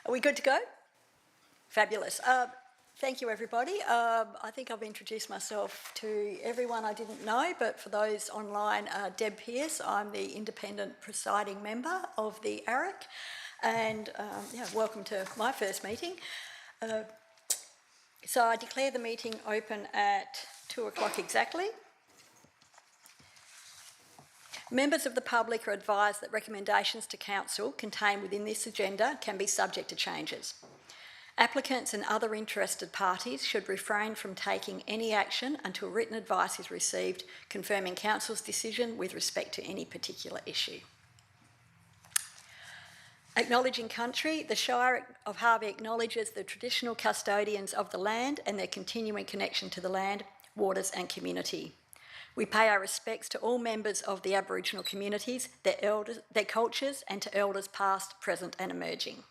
Are we good to go? Fabulous. Thank you, everybody. I think I've introduced myself to everyone I didn't know, but for those online, Deb Pearce. I'm the independent presiding member of the ARIC, and welcome to my first meeting. So I declare the meeting open at 2 o'clock exactly. Members of the public are advised that recommendations to Council contained within this agenda can be subject to changes. Applicants and other interested parties should refrain from taking any action until written advice is received confirming Council's decision with respect to any particular issue. Acknowledging country, the Shire of Harvey acknowledges the traditional custodians of the land and their continuing connection to the land, waters and community. We pay our respects to all members of the Aboriginal communities, their cultures, and to elders past, present and emerging.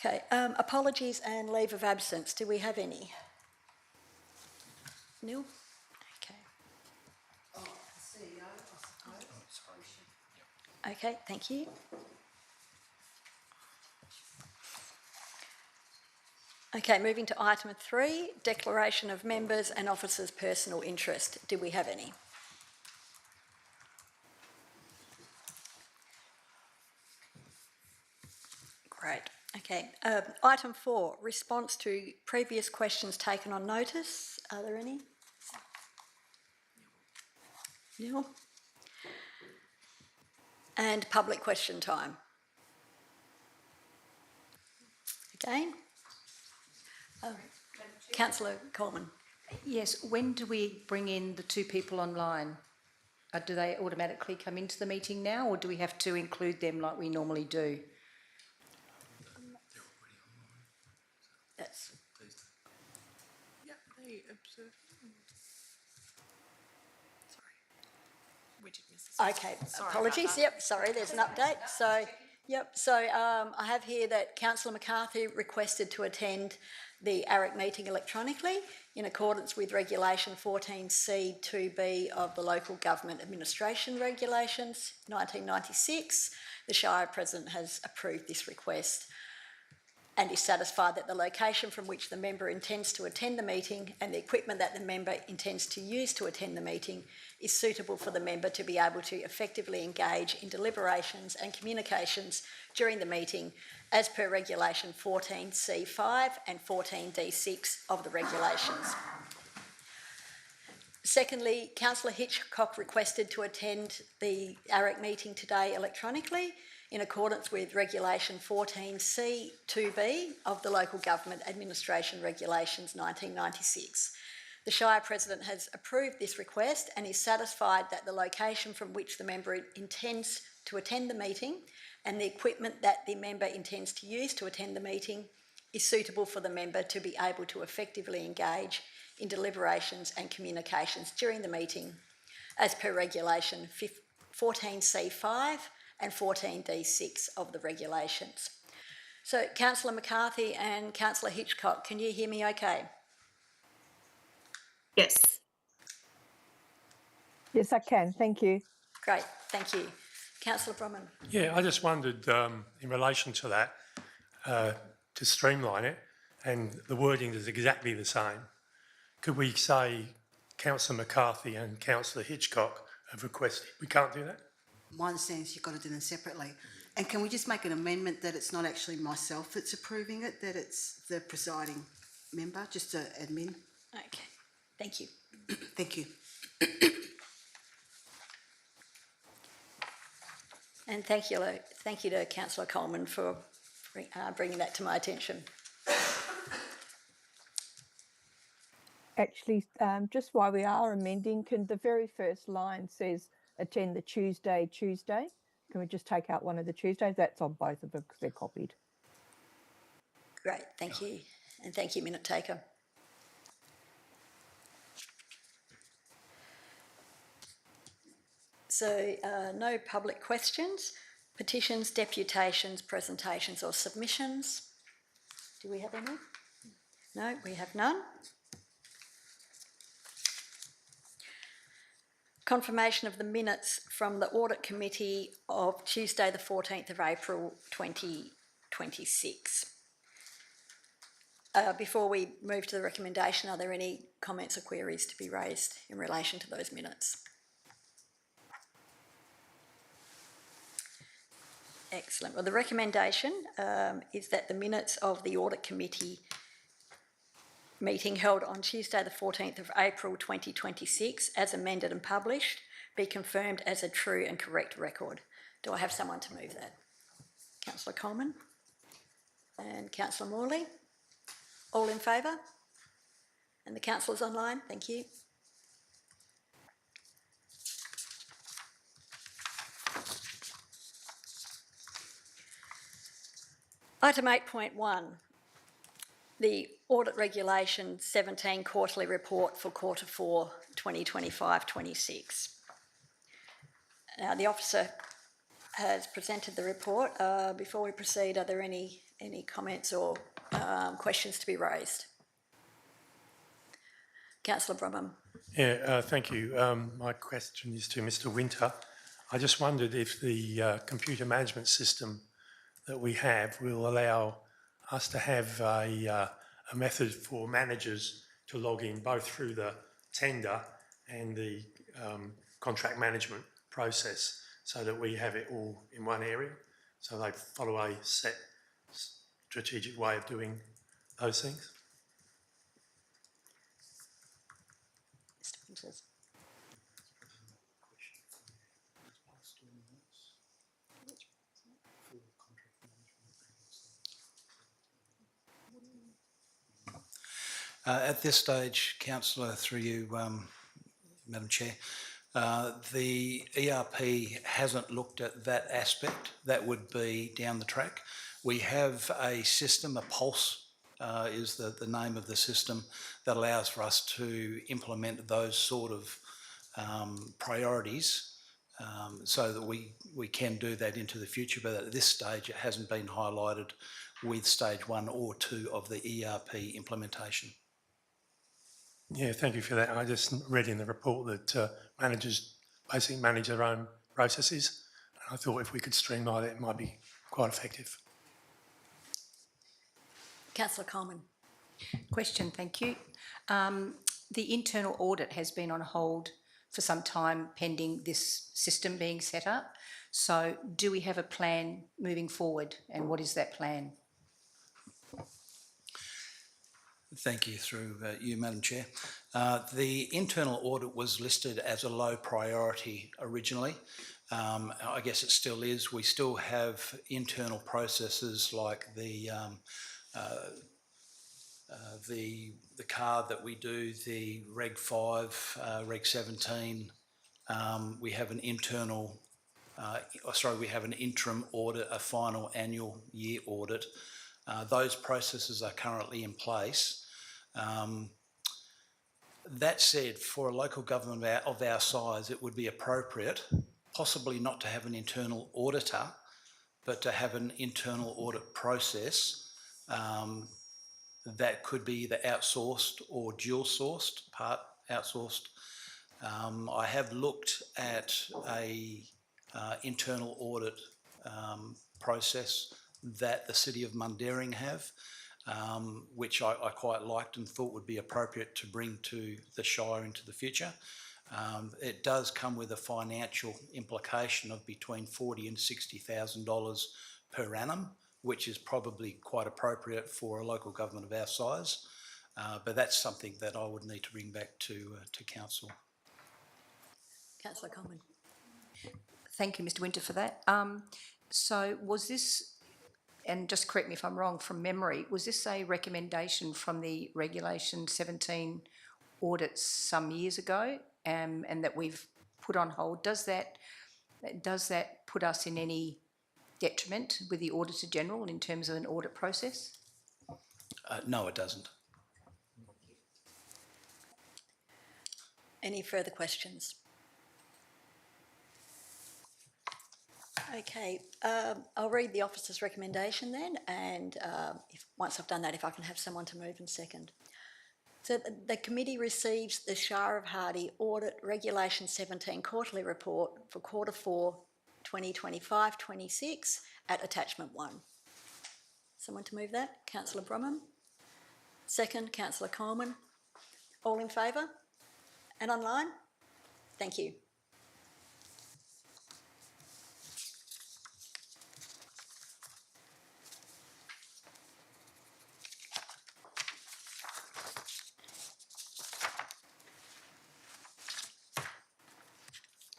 Okay, apologies and leave of absence. Do we have any? Neil? Okay. Oh, the CEO, I suppose. Oh, sorry. Okay, thank you. Okay, moving to item 3, declaration of members and officers' personal interest. Do we have any? Great. Okay. Item 4, response to previous questions taken on notice. Are there any? No. And public question time. Again. Councillor Coleman. Yes, when do we bring in the 2 people online? Do they automatically come into the meeting now, or do we have to include them like we normally do? That's... Yeah, they observe. Sorry. We did miss this. Okay, apologies. Yep, sorry, there's an update. So, I have here that Councillor McCarthy requested to attend the ARIC meeting electronically in accordance with Regulation 14C2B of the Local Government Administration Regulations 1996. The Shire President has approved this request and is satisfied that the location from which the member intends to attend the meeting and the equipment that the member intends to use to attend the meeting is suitable for the member to be able to effectively engage in deliberations and communications during the meeting as per Regulation 14C5 and 14D6 of the regulations. Secondly, Councillor Hitchcock requested to attend the ARIC meeting today electronically in accordance with Regulation 14C2B of the Local Government Administration Regulations 1996. The Shire President has approved this request and is satisfied that the location from which the member intends to attend the meeting and the equipment that the member intends to use to attend the meeting is suitable for the member to be able to effectively engage in deliberations and communications during the meeting as per Regulation 14C5 and 14D6 of the regulations. So, Councillor McCarthy and Councillor Hitchcock, can you hear me okay? Yes. Yes, I can. Thank you. Great, thank you. Councillor Brumman. Yeah, I just wondered in relation to that, to streamline it, and the wording is exactly the same. Could we say Councillor McCarthy and Councillor Hitchcock have requested? We can't do that? My understanding is you've got to do them separately. And can we just make an amendment that it's not actually myself that's approving it, that it's the presiding member, just to admin? Okay, thank you. Thank you. And thank you to Councillor Coleman for bringing that to my attention. Actually, just while we are amending, can the very first line says attend the Tuesday. Can we just take out one of the Tuesdays? That's on both of them because they're copied. Great, thank you. And thank you, Minute Taker. So, no public questions, petitions, deputations, presentations or submissions. Do we have any? No, we have none. Confirmation of the minutes from the Audit Committee of Tuesday the 14th of April 2026. Before we move to the recommendation, are there any comments or queries to be raised in relation to those minutes? Excellent. Well, the recommendation is that the minutes of the Audit Committee meeting held on Tuesday the 14th of April 2026, as amended and published, be confirmed as a true and correct record. Do I have someone to move that? Councillor Coleman and Councillor Morley. All in favour? And the councillors online, thank you. Item 8.1, the Audit Regulation 17 Quarterly Report for Quarter 4 2025-26. Now, the officer has presented the report. Before we proceed, are there any comments or questions to be raised? Councillor Bromham. Yeah, thank you. My question is to Mr. Winter. I just wondered if the computer management system that we have will allow us to have a method for managers to log in both through the tender and the contract management process, so that we have it all in one area, so they follow a set strategic way of doing those things. Mr. Winters. At this stage, Councillor, through you, Madam Chair, the ERP hasn't looked at that aspect. That would be down the track. We have a system, a Pulse is the name of the system, that allows for us to implement those sort of priorities so that we can do that into the future. But at this stage, it hasn't been highlighted with stage 1 or 2 of the ERP implementation. Yeah, thank you for that. I just read in the report that managers basically manage their own processes. I thought if we could streamline it, it might be quite effective. Councillor Coleman. Question, thank you. The internal audit has been on hold for some time pending this system being set up. So do we have a plan moving forward, and what is that plan? Thank you, through you, Madam Chair. The internal audit was listed as a low priority originally. I guess it still is. We still have internal processes like the card that we do, the Reg 5, Reg 17. We have an internal, we have an interim audit, a final annual year audit. Those processes are currently in place. That said, for a local government of our size, it would be appropriate, possibly not to have an internal auditor, but to have an internal audit process that could be either outsourced or dual sourced, part outsourced. I have looked at a internal audit process that the City of Mundaring have, which I quite liked and thought would be appropriate to bring to the Shire into the future. It does come with a financial implication of between $40,000 and $60,000 per annum, which is probably quite appropriate for a local government of our size. But that's something that I would need to bring back to Council. Councillor Coleman. Thank you, Mr. Winter, for that. So was this, and just correct me if I'm wrong, from memory, was this a recommendation from the Regulation 17 audits some years ago, and that we've put on hold? Does that put us in any detriment with the Auditor General in terms of an audit process? No, it doesn't. Any further questions? Okay, I'll read the officer's recommendation then, and once I've done that, if I can have someone to move and second. So the committee receives the Shire of Hardy Audit Regulation 17 quarterly report for quarter 4 2025-26 at attachment 1. Someone to move that? Councillor Bromham. Second, Councillor Coleman. All in favour? And online? Thank you.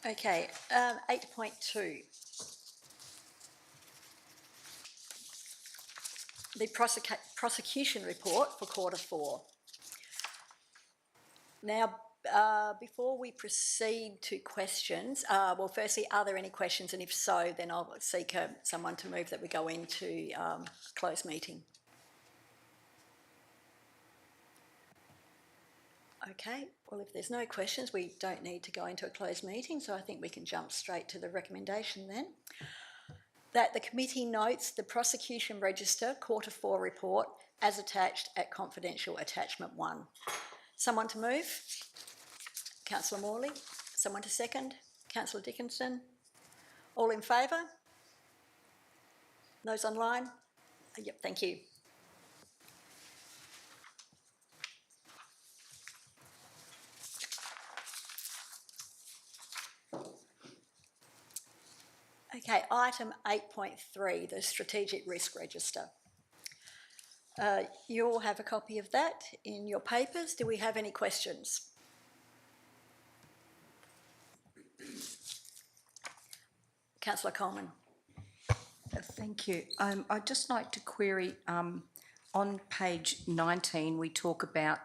Okay, 8.2. The prosecution report for quarter 4. Now, before we proceed to questions, well, firstly, are there any questions? And if so, then I'll seek someone to move that we go into closed meeting. Okay, well, if there's no questions, we don't need to go into a closed meeting, so I think we can jump straight to the recommendation then. That the committee notes the prosecution register quarter 4 report as attached at confidential attachment 1. Someone to move? Councillor Morley. Someone to second? Councillor Dickinson. All in favour? Those online? Yep, thank you. Okay, item 8.3, the strategic risk register. You all have a copy of that in your papers. Do we have any questions? Councillor Coleman. Thank you. I'd just like to query, on page 19, we talk about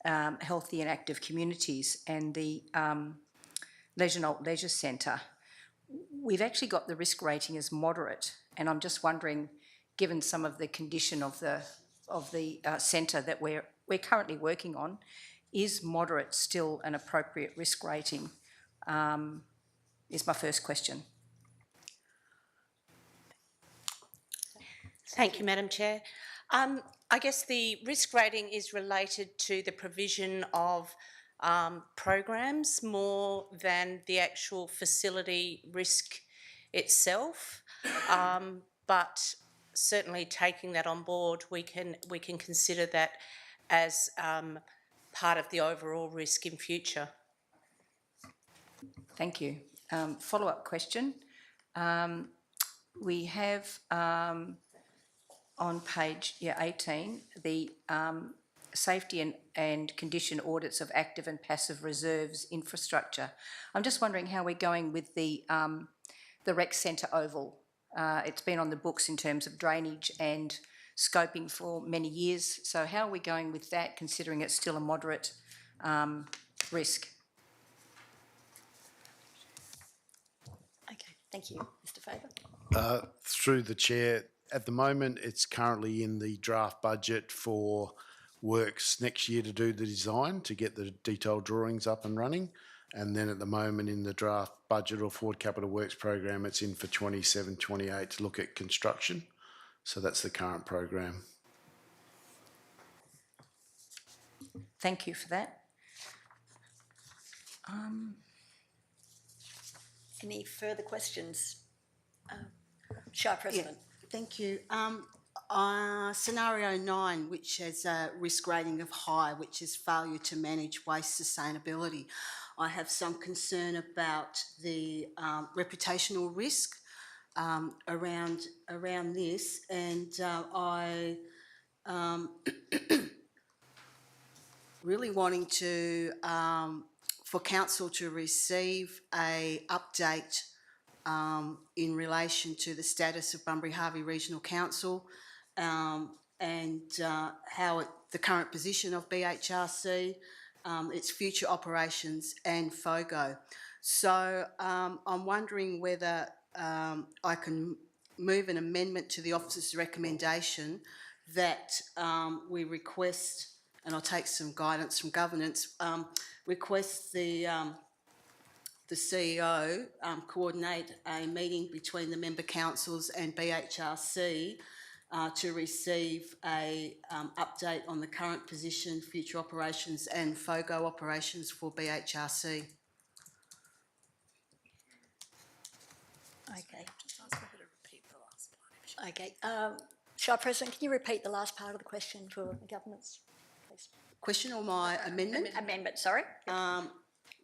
healthy and active communities and the Leisure Centre. We've actually got the risk rating as moderate, and I'm just wondering, given some of the condition of the centre that we're currently working on, is moderate still an appropriate risk rating? Is my first question. Thank you, Madam Chair. I guess the risk rating is related to the provision of programs more than the actual facility risk itself, but certainly taking that on board, we can consider that as part of the overall risk in future. Thank you. Follow-up question. We have on page 18 the safety and condition audits of active and passive reserves infrastructure. I'm just wondering how we're going with the rec centre oval. It's been on the books in terms of drainage and scoping for many years. So how are we going with that, considering it's still a moderate risk? Okay, thank you. Mr. Faber. Through the chair, at the moment it's currently in the draft budget for works next year to do the design, to get the detailed drawings up and running, and then at the moment in the draft budget or forward capital works program it's in for 27-28 to look at construction. So that's the current program. Thank you for that. Any further questions? Shire President. Yeah, thank you. Scenario 9, which has a risk rating of high, which is failure to manage waste sustainability. I have some concern about the reputational risk around this, and I really wanting to for council to receive a update in relation to the status of Bunbury Harvey Regional Council and how the current position of BHRC, its future operations and FOGO. So I'm wondering whether I can move an amendment to the officer's recommendation that we request, and I'll take some guidance from governance, request the CEO coordinate a meeting between the member councils and BHRC to receive a update on the current position, future operations and FOGO operations for BHRC. Okay. Okay. Shall President, can you repeat the last part of the question for the governments, please? Question or my amendment? Amendment, sorry.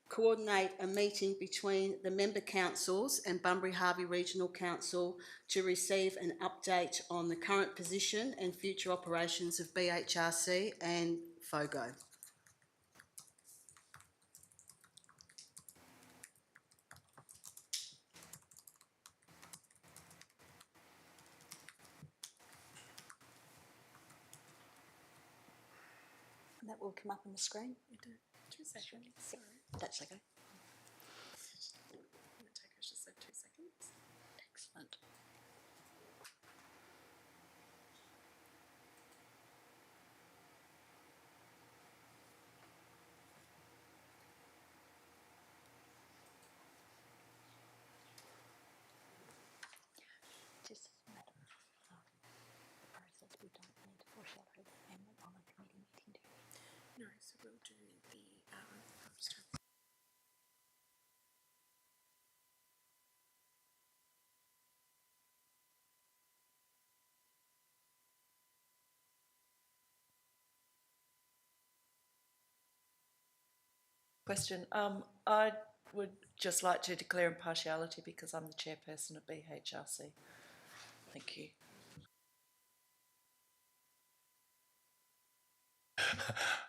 Coordinate a meeting between the member councils and Bunbury Harvey Regional Council to receive an update on the current position and future operations of BHRC and FOGO. And that will come up on the screen. 2 seconds, sorry. That's okay. I'm going to take just 2 seconds. Excellent. Just a matter of the process, we don't need to foreshadow the amendment on a committee meeting, do we? No, so we'll do the, I'll just have Question. I would just like to declare impartiality because I'm the chairperson of BHRC. Thank you.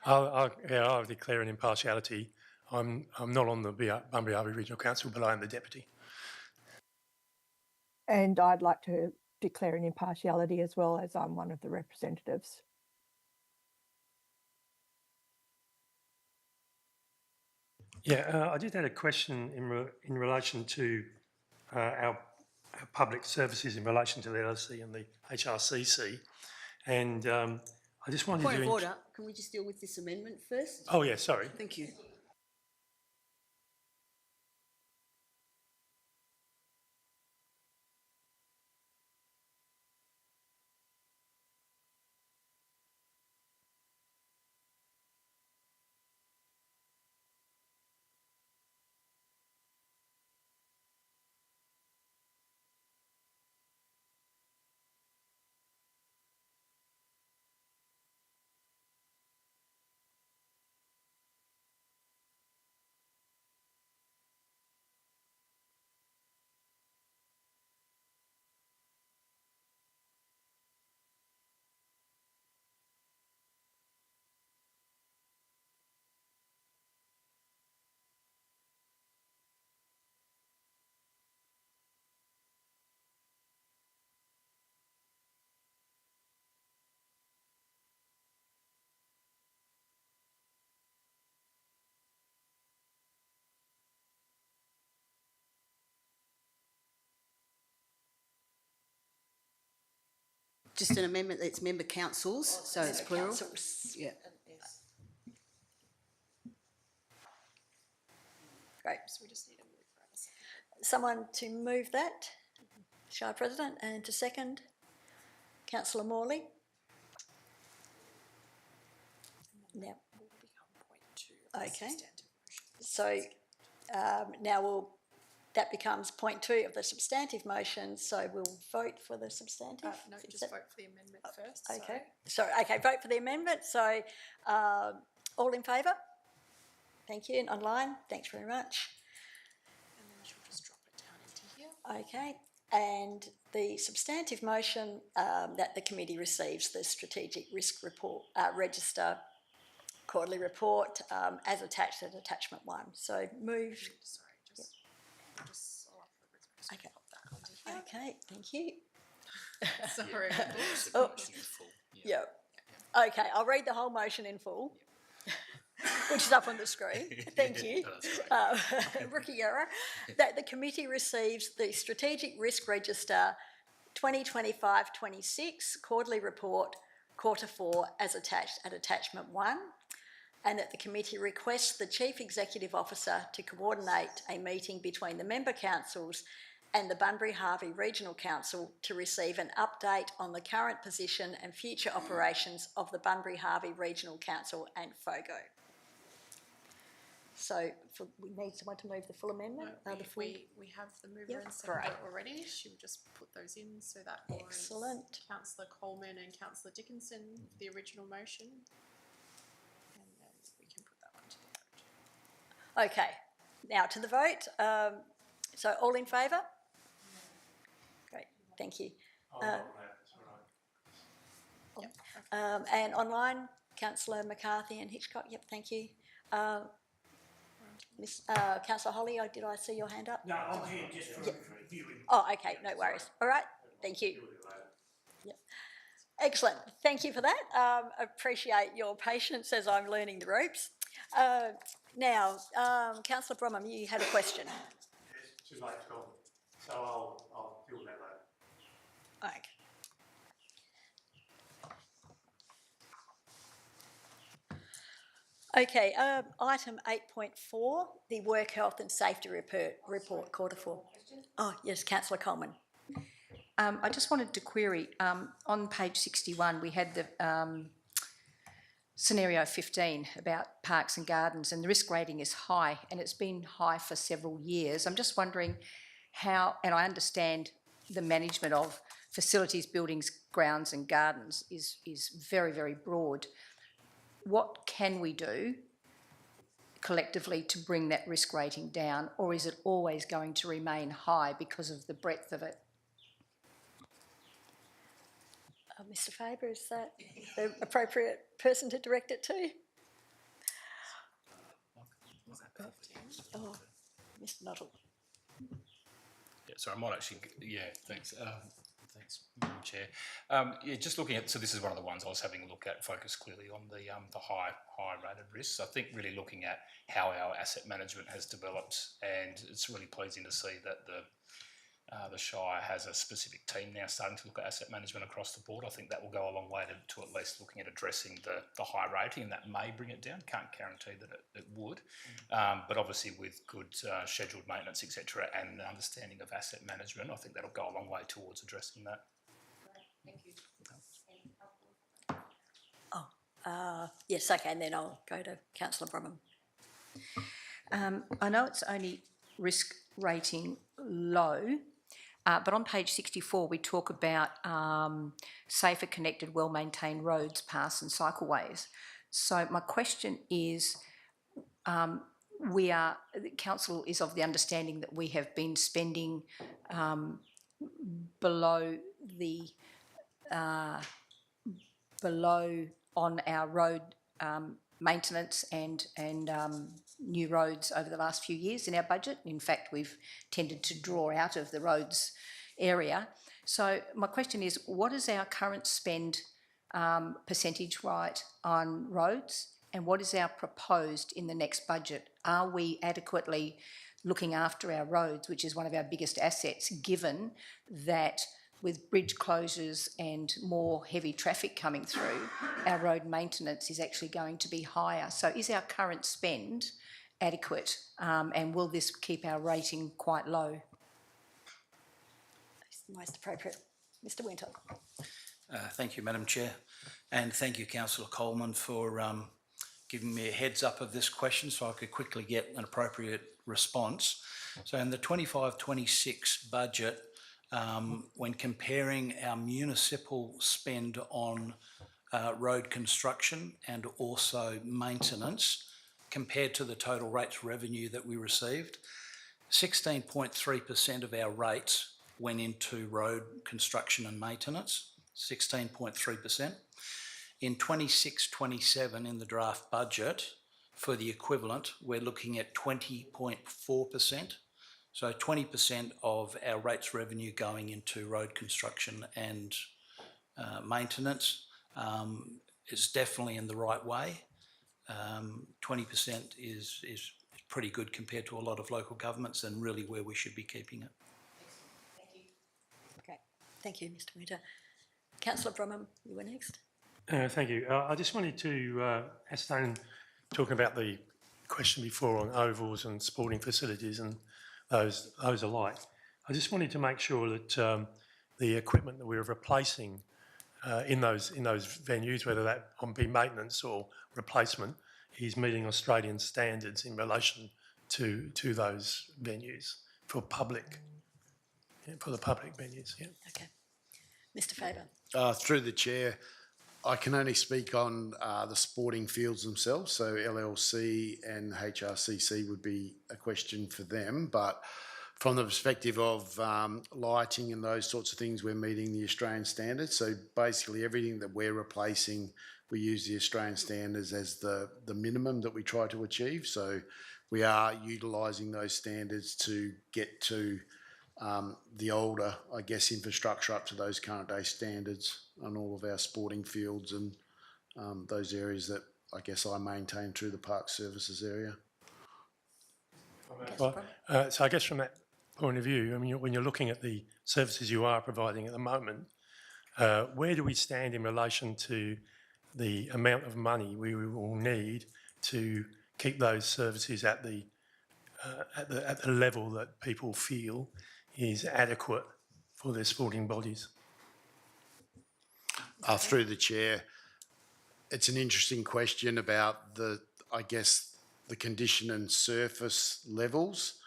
I'll declare an impartiality. I'm not on the Bunbury Harvey Regional Council, but I am the deputy. And I'd like to declare an impartiality as well, as I'm one of the representatives. Yeah, I just had a question in relation to our public services in relation to the LSC and the HRCC, and I just wanted Point to... of order, can we just deal with this amendment first? Oh, yeah, sorry. Thank you. Just an amendment that's member councils, so it's plural. Councils. Yeah. Great. so we just need a move for us. Someone to move that, Shire President, and to second, Councillor Morley. Now, Will become point 2 of the Okay. substantive motion. so now that becomes point 2 of the substantive motion, so we'll vote for the substantive. No, Is just that- vote for the amendment first. Okay, okay, vote for the amendment. So all in favour? Thank you. And online, thanks very much. And then she'll just drop it down into here. Okay, and the substantive motion that the committee receives the strategic risk report register quarterly report as attached at attachment 1. So moved. Sorry, just I'll have the risk Okay. pop that onto here. Okay, thank you. Sorry. Oh, yeah. Okay, I'll read the whole motion in full, which is up on the screen. Thank you. Rookie error. That the committee receives the Strategic Risk Register 2025-26 quarterly report, quarter 4, as attached at attachment 1, and that the committee requests the Chief Executive Officer to coordinate a meeting between the member councils and the Bunbury-Harvey Regional Council to receive an update on the current position and future operations of the Bunbury-Harvey Regional Council and FOGO. So we need someone to move the full amendment? The full... We have the mover Yep, and seconder great. already. She will just put those in. So that was Excellent. Councillor Coleman and Councillor Dickinson, the original motion. And then we can put that one to the vote. Okay, now to the vote. So all in favour? Great, thank you. And online, Councillor McCarthy and Hitchcock, yep, thank you. Councillor Holly, did I see your hand up? No, I'm here just for viewing. Oh, okay, no worries. All right, thank you. Yep. Excellent, thank you for that. Appreciate your patience as I'm learning the ropes. Now, Councillor Bromham, you had a question. It's too late to call, so I'll deal with that later. Okay. Okay, item 8.4, the Work Health and Safety Report, Quarter 4. Oh, yes, Councillor Coleman. I just wanted to query, on page 61, we had the scenario 15 about parks and gardens, and the risk rating is high, and it's been high for several years. I'm just wondering how, and I understand the management of facilities, buildings, grounds and gardens is very, very broad. What can we do collectively to bring that risk rating down, or is it always going to remain high because of the breadth of it? Mr. Faber, is that the appropriate person to direct it to? Oh, Mr. Nuttall. Yeah, so I might actually, thanks. Thanks, Madam Chair. Just looking at, so this is one of the ones I was having a look at, focused clearly on the high rated risks. I think really looking at how our asset management has developed, and it's really pleasing to see that the Shire has a specific team now starting to look at asset management across the board. I think that will go a long way to at least looking at addressing the high rating, and that may bring it down. Can't guarantee that it would, but obviously with good scheduled maintenance, etc., and an understanding of asset management, I think that'll go a long way towards addressing that. Thank you. Yes, okay, and then I'll go to Councillor Bromham. I know it's only risk rating low, but on page 64 we talk about safer, connected, well-maintained roads, paths and cycleways. So my question is, the council is of the understanding that we have been spending below on our road maintenance and new roads over the last few years in our budget. In fact, we've tended to draw out of the roads area. So my question is, what is our current spend percentage right on roads, and what is our proposed in the next budget? Are we adequately looking after our roads, which is one of our biggest assets, given that with bridge closures and more heavy traffic coming through, our road maintenance is actually going to be higher? So is our current spend adequate, and will this keep our rating quite low? Most appropriate. Mr. Winter. Thank you, Madam Chair, and thank you, Councillor Coleman, for giving me a heads up of this question so I could quickly get an appropriate response. So in the 25-26 budget, when comparing our municipal spend on road construction and also maintenance compared to the total rates revenue that we received, 16.3% of our rates went into road construction and maintenance, 16.3%. In 26-27 in the draft budget, for the equivalent, we're looking at 20.4%. So 20% of our rates revenue going into road construction and maintenance is definitely in the right way. 20% is pretty good compared to a lot of local governments, and really where we should be keeping it. Thank you. Okay, thank you, Mr. Winter. Councillor Bromham, you were next. Thank you. I just wanted to ascertain, talking about the question before on ovals and sporting facilities and those alike, I just wanted to make sure that the equipment that we're replacing in those venues, whether that be maintenance or replacement, is meeting Australian standards in relation to those venues for the public venues. Yeah. Okay. Mr Faber. Through the chair, I can only speak on the sporting fields themselves, so LLC and HRCC would be a question for them, but from the perspective of lighting and those sorts of things, we're meeting the Australian standards. So basically everything that we're replacing, we use the Australian standards as the minimum that we try to achieve. So we are utilising those standards to get to the older, I guess, infrastructure up to those current day standards on all of our sporting fields and those areas that I guess I maintain through the park services area. So I guess from that point of view, I mean, when you're looking at the services you are providing at the moment, where do we stand in relation to the amount of money we will need to keep those services at the level that people feel is adequate for their sporting bodies? Through the chair, it's an interesting question about the condition and surface levels.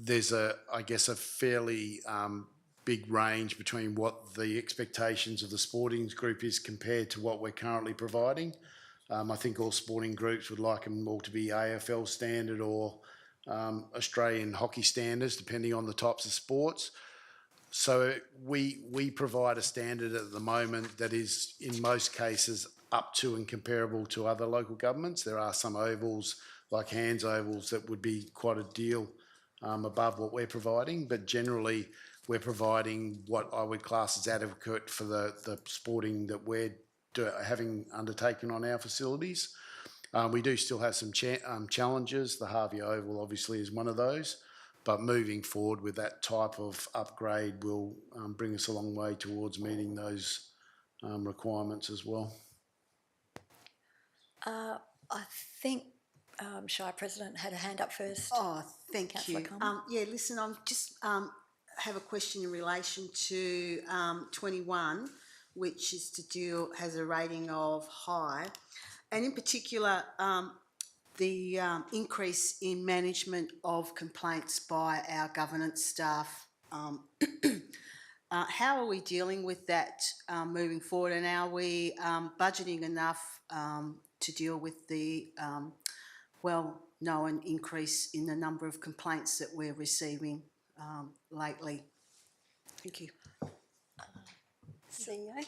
There's a fairly big range between what the expectations of the sporting group is compared to what we're currently providing. I think all sporting groups would like them all to be AFL standard or Australian hockey standards, depending on the types of sports. So we provide a standard at the moment that is, in most cases, up to and comparable to other local governments. There are some ovals, like Hands ovals, that would be quite a deal above what we're providing, but generally we're providing what I would class as adequate for the sporting that we're having undertaken on our facilities. We do still have some challenges. The Harvey Oval obviously is one of those, but moving forward with that type of upgrade will bring us a long way towards meeting those requirements as well. I think Shire President had a hand up first. Oh, thank Councillor you. Coleman. Yeah, listen, I'm just have a question in relation to 21, which is has a rating of high, and in particular the increase in management of complaints by our governance staff. How are we dealing with that moving forward, and are we budgeting enough to deal with the well-known increase in the number of complaints that we're receiving lately? Thank you. CEO.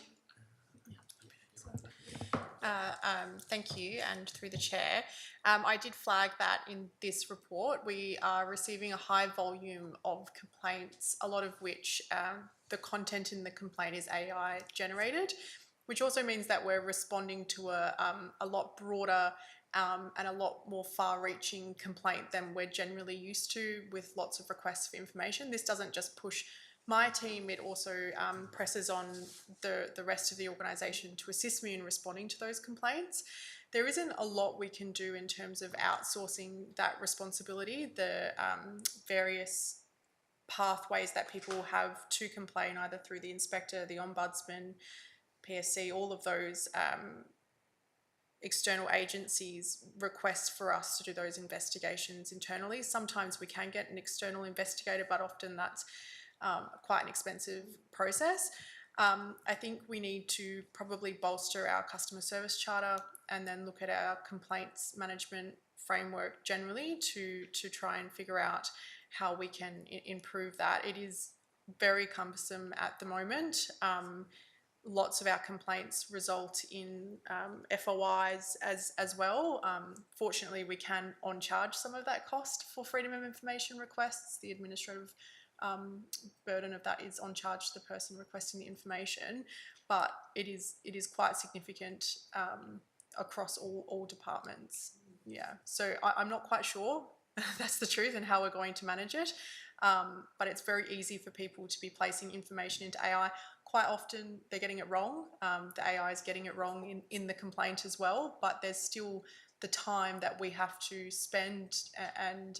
Thank you, and through the chair, I did flag that in this report we are receiving a high volume of complaints, a lot of which the content in the complaint is AI generated, which also means that we're responding to a lot broader and a lot more far-reaching complaint than we're generally used to, with lots of requests for information. This doesn't just push my team, it also presses on the rest of the organisation to assist me in responding to those complaints. There isn't a lot we can do in terms of outsourcing that responsibility. The various pathways that people have to complain, either through the inspector, the ombudsman, PSC, all of those external agencies request for us to do those investigations internally. Sometimes we can get an external investigator, but often that's quite an expensive process. I think we need to probably bolster our customer service charter and then look at our complaints management framework generally to try and figure out how we can improve that. It is very cumbersome at the moment. Lots of our complaints result in FOIs as well. Fortunately, we can on-charge some of that cost for freedom of information requests. The administrative burden of that is on charge to the person requesting the information, but it is quite significant across all departments. Yeah, so I'm not quite sure that's the truth and how we're going to manage it, but it's very easy for people to be placing information into AI. Quite often they're getting it wrong. The AI is getting it wrong in the complaint as well, but there's still the time that we have to spend and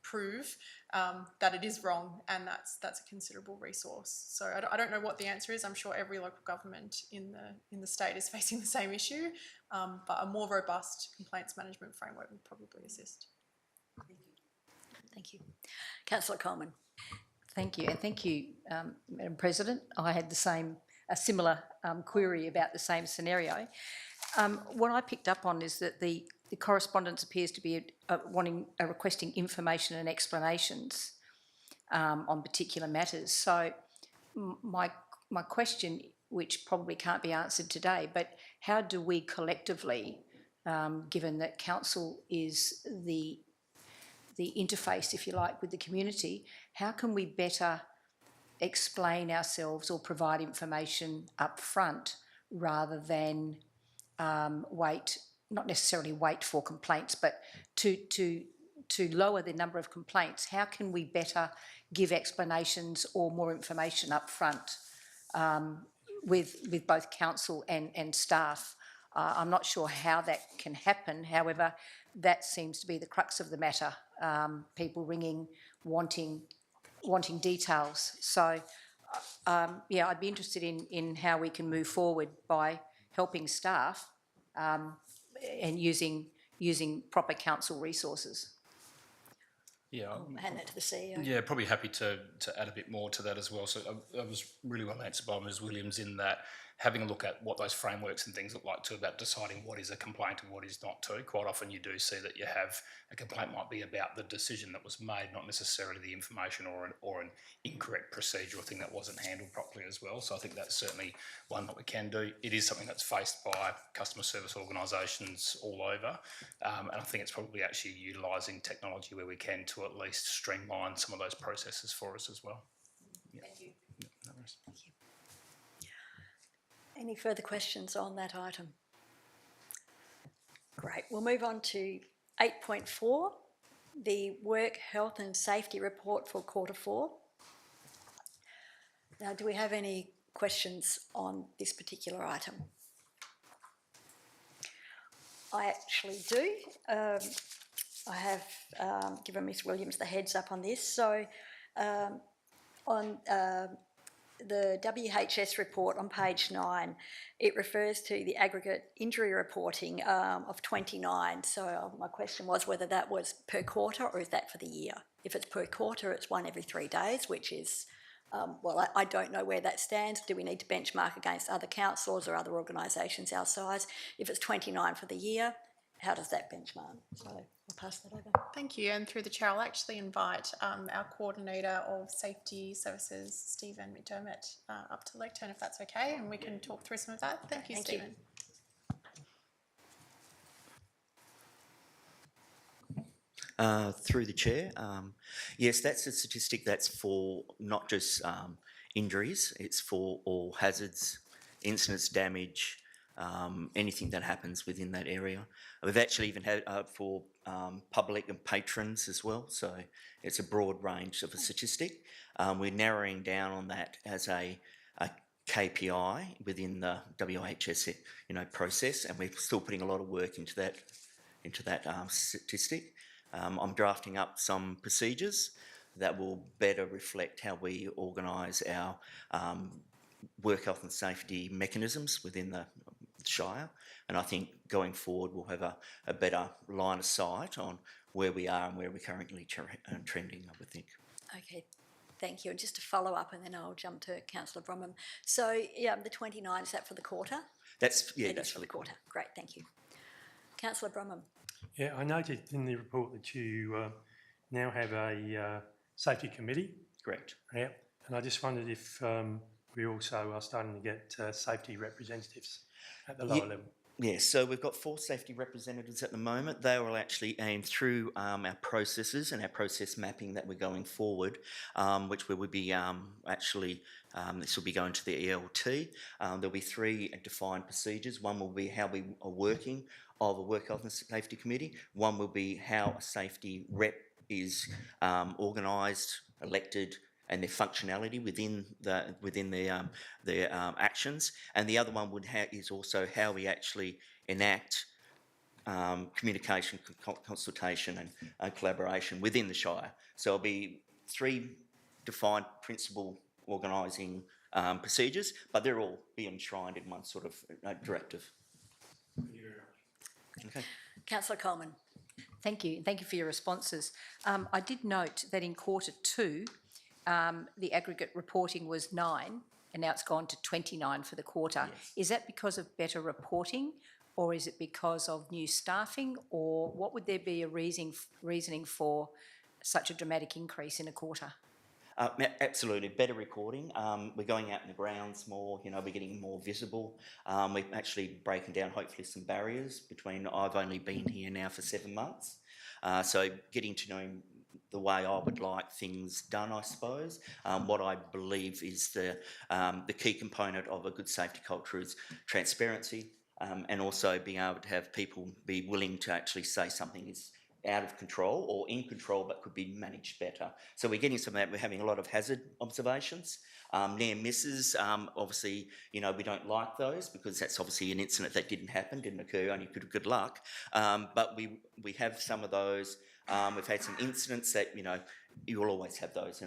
prove that it is wrong, and that's a considerable resource. So I don't know what the answer is. I'm sure every local government in the state is facing the same issue, but a more robust complaints management framework would probably assist. Thank you. Councillor Coleman. Thank you, and thank you, Madam President. I had a similar query about the same scenario. What I picked up on is that the correspondence appears to be requesting information and explanations on particular matters. So my question, which probably can't be answered today, but how do we collectively, given that council is the interface, if you like, with the community, how can we better explain ourselves or provide information up front rather than not necessarily wait for complaints, but to lower the number of complaints? How can we better give explanations or more information up front with both council and staff? I'm not sure how that can happen. However, that seems to be the crux of the matter. People ringing, wanting details. So, yeah, I'd be interested in how we can move forward by helping staff and using proper council resources. Yeah, I'll hand that to the CEO. Yeah, probably happy to add a bit more to that as well. So I was really well answered by Ms Williams in that having a look at what those frameworks and things look like too, about deciding what is a complaint and what is not too. Quite often you do see that you have a complaint might be about the decision that was made, not necessarily the information or an incorrect procedure or thing that wasn't handled properly as well. So I think that's certainly one that we can do. It is something that's faced by customer service organisations all over, and I think it's probably actually utilising technology where we can to at least streamline some of those processes for us as well. Yeah. Thank you. Yeah, no worries. Thank you. Any further questions on that item? Great. We'll move on to 8.4, the Work Health and Safety Report for Q4. Now, do we have any questions on this particular item? I actually do. I have given Ms Williams the heads up on this. So on the WHS report on page 9, it refers to the aggregate injury reporting of 29. So my question was whether that was per quarter or is that for the year? If it's per quarter, it's one every 3 days, which is, well, I don't know where that stands. Do we need to benchmark against other councils or other organisations our size? If it's 29 for the year, how does that benchmark? So I'll pass that over. Thank you. And through the chair, I'll actually invite our coordinator of safety services, Stephen McDermott, up to the lectern if that's okay, and we can talk through some of that. Thank you, Stephen. Through the chair, yes, that's a statistic that's for not just injuries, it's for all hazards, incidents, damage, anything that happens within that area. We've actually even had for public and patrons as well, so it's a broad range of a statistic. We're narrowing down on that as a KPI within the WHS process, and we're still putting a lot of work into that statistic. I'm drafting up some procedures that will better reflect how we organise our work health and safety mechanisms within the Shire, and I think going forward we'll have a better line of sight on where we are and where we're currently trending, I would think. Okay, thank you. And just to follow up, and then I'll jump to Councillor Bromham. So, yeah, the 29, is that for the quarter? That's for the quarter. Great, thank you. Councillor Bromham. Yeah, I noted in the report that you now have a safety committee. Correct. Yeah, and I just wondered if we also are starting to get safety representatives at the lower level. Yes, so we've got 4 safety representatives at the moment. They will actually aim through our processes and our process mapping that we're going forward, which we will be this will be going to the ELT. There'll be 3 defined procedures. One will be how we are working of a Work Health and Safety Committee. One will be how a safety rep is organised, elected, and their functionality within their actions, and the other one is also how we actually enact communication, consultation and collaboration within the Shire. So there'll be 3 defined principal organising procedures, but they'll all be enshrined in one sort of directive. Okay. Councillor Coleman. Thank you. Thank you for your responses. I did note that in Q2, the aggregate reporting was 9, and now it's gone to 29 for the quarter. Yes. Is that because of better reporting, or is it because of new staffing, or what would there be a reasoning for such a dramatic increase in a quarter? Absolutely, better recording. We're going out in the grounds more, we're getting more visible. We're actually breaking down hopefully some barriers between, I've only been here now for 7 months. So getting to know the way I would like things done, I suppose. What I believe is the key component of a good safety culture is transparency, and also being able to have people be willing to actually say something is out of control or in control but could be managed better. So we're getting some of that. We're having a lot of hazard observations. Near misses, obviously, we don't like those because that's obviously an incident that didn't happen, didn't occur, only good luck. But we have some of those. We've had some incidents that, you will always have those,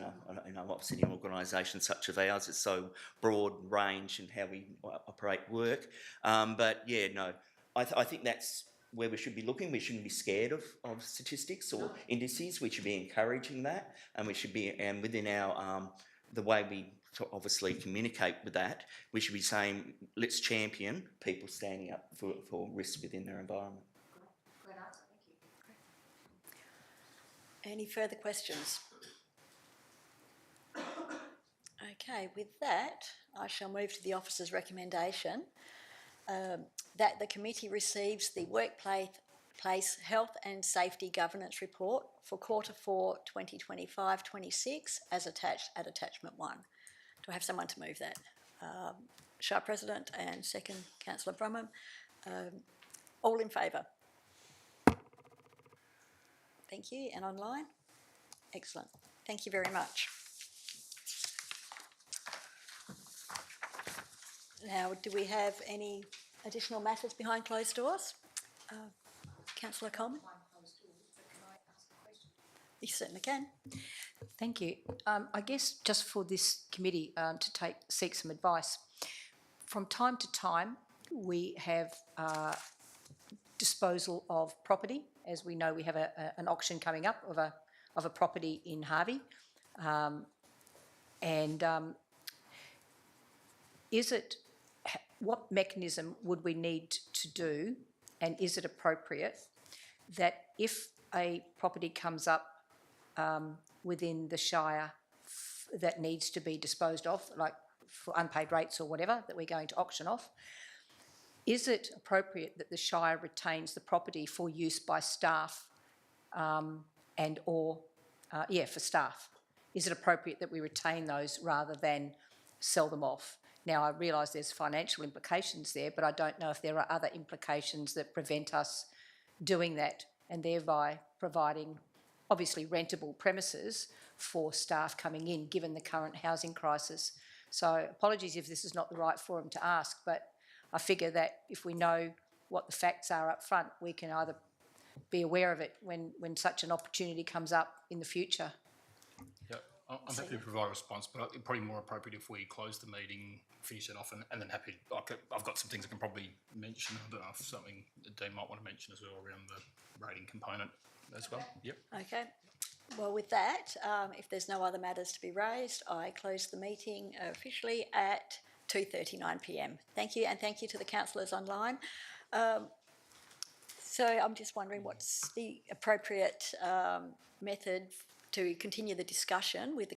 obviously in organisations such as ours. It's so broad range in how we operate work. But yeah, no, I think that's where we should be looking. We shouldn't be scared of statistics or indices. We should be encouraging that, and we should be, and within our the way we obviously communicate with that, we should be saying, let's champion people standing up for risks within their environment. Great answer, thank you. Any further questions? Okay, with that, I shall move to the officer's recommendation that the committee receives the Workplace Health and Safety Governance Report for Q4 2025-26 as attached at Attachment 1. Do I have someone to move that? Shah President and second Councillor Brumham. All in favour? Thank you. And online? Excellent. Thank you very much. Now, do we have any additional matters behind closed doors? Councillor Coleman? You certainly can. Thank you. I guess just for this committee to seek some advice. From time to time, we have disposal of property. As we know, we have an auction coming up of a property in Harvey, what mechanism would we need to do, and is it appropriate that if a property comes up within the Shire that needs to be disposed of, like for unpaid rates or whatever that we're going to auction off, is it appropriate that the Shire retains the property for use by staff for staff? Is it appropriate that we retain those rather than sell them off? Now, I realise there's financial implications there, but I don't know if there are other implications that prevent us doing that and thereby providing, obviously, rentable premises for staff coming in, given the current housing crisis. So apologies if this is not the right forum to ask, but I figure that if we know what the facts are up front, we can either be aware of it when such an opportunity comes up in the future. Yeah, I'm happy to provide a response, but it's probably more appropriate if we close the meeting, finish it off, and then I've got some things I can probably mention. I don't know if something that Dean might want to mention as well around the rating component as well. Yep. Okay. Well, with that, if there's no other matters to be raised, I close the meeting officially at 2:39 p.m. Thank you, and thank you to the councillors online. So I'm just wondering what's the appropriate method to continue the discussion with the